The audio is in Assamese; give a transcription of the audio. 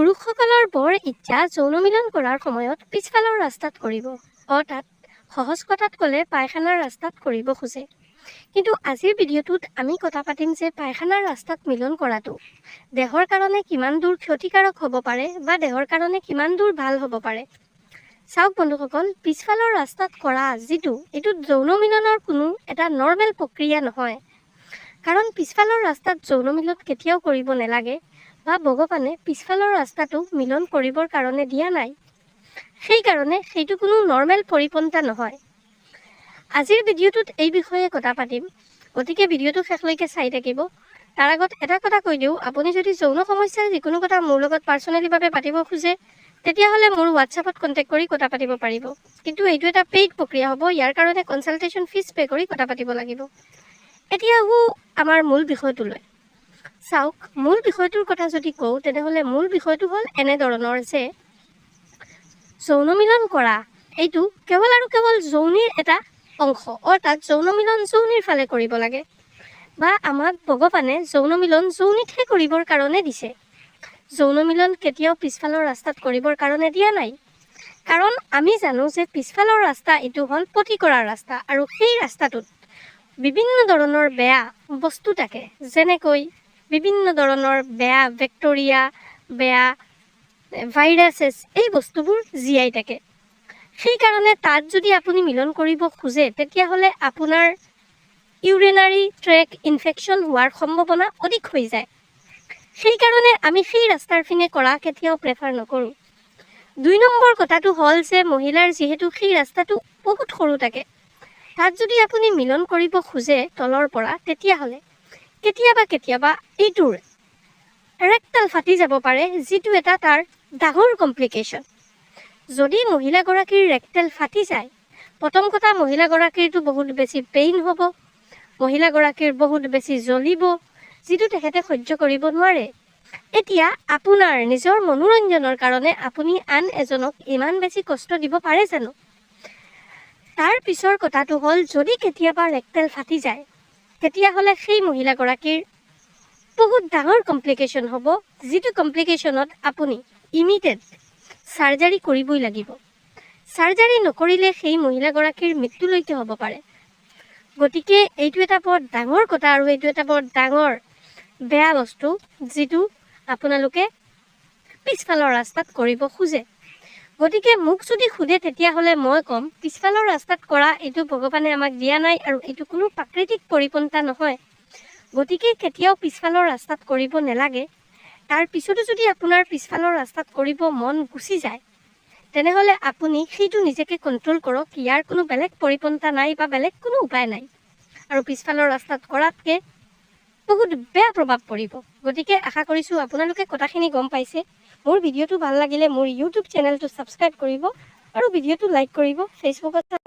পুৰুষসকলৰ বৰ ইচ্ছা যৌন মিলন কৰাৰ সময়ত পিছফালৰ ৰাস্তাত কৰিব, অৰ্থাৎ সহজ কথাত ক'লে পায়খানাৰ ৰাস্তাত কৰিব খোজে। কিন্তু আজিৰ ভিডিঅ'টোত আমি কথা পাতিম যে পায়খানাৰ ৰাস্তাত মিলন কৰাটো দেহৰ কাৰণে কিমান দূৰ ক্ষতিকাৰক হ'ব পাৰে বা দেহৰ কাৰণে কিমান দূৰ ভাল হ'ব পাৰে। চাওক বন্ধুসকল, পিছফালৰ ৰাস্তাত কৰা এইটো যৌন মিলনৰ কোনো এটা নৰ্মেল প্ৰক্ৰিয়া নহয়। কাৰণ পিছফালৰ ৰাস্তাত যৌন মিলন কেতিয়াও কৰিব নালাগে বা ভগৱানে পিছফালৰ ৰাস্তাটো মিলন কৰিবৰ কাৰণে দিয়া নাই। সেইকাৰণে সেইটো কোনো নৰ্মেল পৰিপন্থা নহয়। আজিৰ ভিডিঅ'টোত এই বিষয়ে কথা পাতিম, গতিকে ভিডিঅ'টো শেষলৈকে চাই থাকিব। তাৰ আগত এটা কথা কৈ দিওঁ, আপুনি যদি যৌন সমস্যাৰ যিকোনো কথা মোৰ লগত পাৰ্চনেলিভাৱে পাতিব খোজে তেতিয়াহ'লে মোৰ হোৱাটছএপত কণ্টেক্ট কৰি কথা পাতিব পাৰিব। কিন্তু এইটো এটা পেইড প্ৰক্ৰিয়া হ'ব, ইয়াৰ কাৰণে কনচালটেশ্যন ফিজ পে' কৰি কথা পাতিব লাগিব। এতিয়া আমাৰ মূল বিষয়টোলৈ চাওক। মূল বিষয়টোৰ কথা যদি কওঁ তেনেহ'লে মূল বিষয়টো হ'ল এনেধৰণৰ যে যৌন মিলন কৰা এইটো কেৱল আৰু কেৱল যৌনীৰ এটা অংশ, অৰ্থাৎ যৌন মিলন যৌনীৰ ফালে কৰিব লাগে বা আমাক ভগৱানে যৌন মিলন যৌনীতহে কৰিবৰ কাৰণে দিছে। যৌন মিলন কেতিয়াও পিছফালৰ ৰাস্তাত কৰিবৰ কাৰণে দিয়া নাই। কাৰণ আমি জানো যে পিছফালৰ ৰাস্তা এইটো হ'ল পতি কৰাৰ ৰাস্তা, আৰু সেই ৰাস্তাটোত বিভিন্ন ধৰণৰ বেয়া বস্তু থাকে, যেনেকৈ বিভিন্ন ধৰণৰ বেয়া বেক্টেৰিয়া, বেয়া ভাইৰাছেছ, এই বস্তুবোৰ জীয়াই থাকে। সেইকাৰণে তাত যদি আপুনি মিলন কৰিব খোজে তেতিয়াহ'লে আপোনাৰ ইউৰিনাৰী ট্ৰেক ইনফেকশ্যন হোৱাৰ সম্ভাৱনা অধিক হৈ যায়। সেইকাৰণে আমি সেই ৰাস্তাৰ পিনে কৰা কেতিয়াও প্ৰেফাৰ নকৰোঁ। ২ নম্বৰ কথাটো হ'ল যে মহিলাৰ যিহেতু সেই ৰাস্তাটো বহুত সৰু থাকে, তাত যদি আপুনি মিলন কৰিব খোজে তলৰ পৰা, তেতিয়াহ'লে কেতিয়াবা এইটোৰ ৰেক্টাল ফাটি যাব পাৰে, যিটো এটা তাৰ ডাঙৰ কমপ্লিকেশ্যন। যদি মহিলাগৰাকীৰ ৰেক্টেল ফাটি যায়, প্ৰথম কথা মহিলাগৰাকীৰটো বহুত বেছি পেইন হ'ব, মহিলাগৰাকীৰ বহুত বেছি জ্বলিব, যিটো তেখেতে সহ্য কৰিব নোৱাৰে। এতিয়া আপোনাৰ নিজৰ মনোৰঞ্জনৰ কাৰণে আপুনি আন এজনক ইমান বেছি কষ্ট দিব পাৰে জানো? তাৰ পিছৰ কথাটো হ'ল, যদি কেতিয়াবা ৰেক্টেল ফাটি যায় তেতিয়াহ'লে সেই মহিলাগৰাকীৰ বহুত ডাঙৰ কমপ্লিকেশ্যন হ'ব, যিটো কমপ্লিকেশ্যনত আপুনি ইমিডিয়েট চাৰ্জাৰী কৰিবই লাগিব। চাৰ্জাৰী নকৰিলে সেই মহিলাগৰাকীৰ মৃত্যুলৈকে হ'ব পাৰে। গতিকে এইটো এটা বৰ ডাঙৰ কথা, আৰু এইটো এটা বৰ ডাঙৰ বেয়া বস্তু যিটো আপোনালোকে পিছফালৰ ৰাস্তাত কৰিব খোজে। গতিকে মোক যদি সোধে তেতিয়াহ'লে মই ক'ম, পিছফালৰ ৰাস্তাত কৰা এইটো ভগৱানে আমাক দিয়া নাই, আৰু এইটো কোনো প্ৰাকৃতিক পৰিপন্থা নহয়। গতিকে কেতিয়াও পিছফালৰ ৰাস্তাত কৰিব নালাগে। তাৰ পিছতো যদি আপোনাৰ পিছফালৰ ৰাস্তাত কৰিব মন গুচি যায় তেনেহ'লে আপুনি সেইটো নিজকে কণ্ট্ৰল কৰক। ইয়াৰ কোনো বেলেগ পৰিপন্থা নাই বা বেলেগ কোনো উপায় নাই, আৰু পিছফালৰ ৰাস্তাত কৰাতকৈ বহুত বেয়া প্ৰভাৱ পৰিব। গতিকে আশা কৰিছোঁ আপোনালোকে কথাখিনি গম পাইছে। মোৰ ভিডিঅ'টো ভাল লাগিলে মোৰ ইউটিউব চেনেলটো ছাবস্ক্ৰাইব কৰিব আৰু ভিডিঅ'টো লাইক কৰিব। ফেচবুকত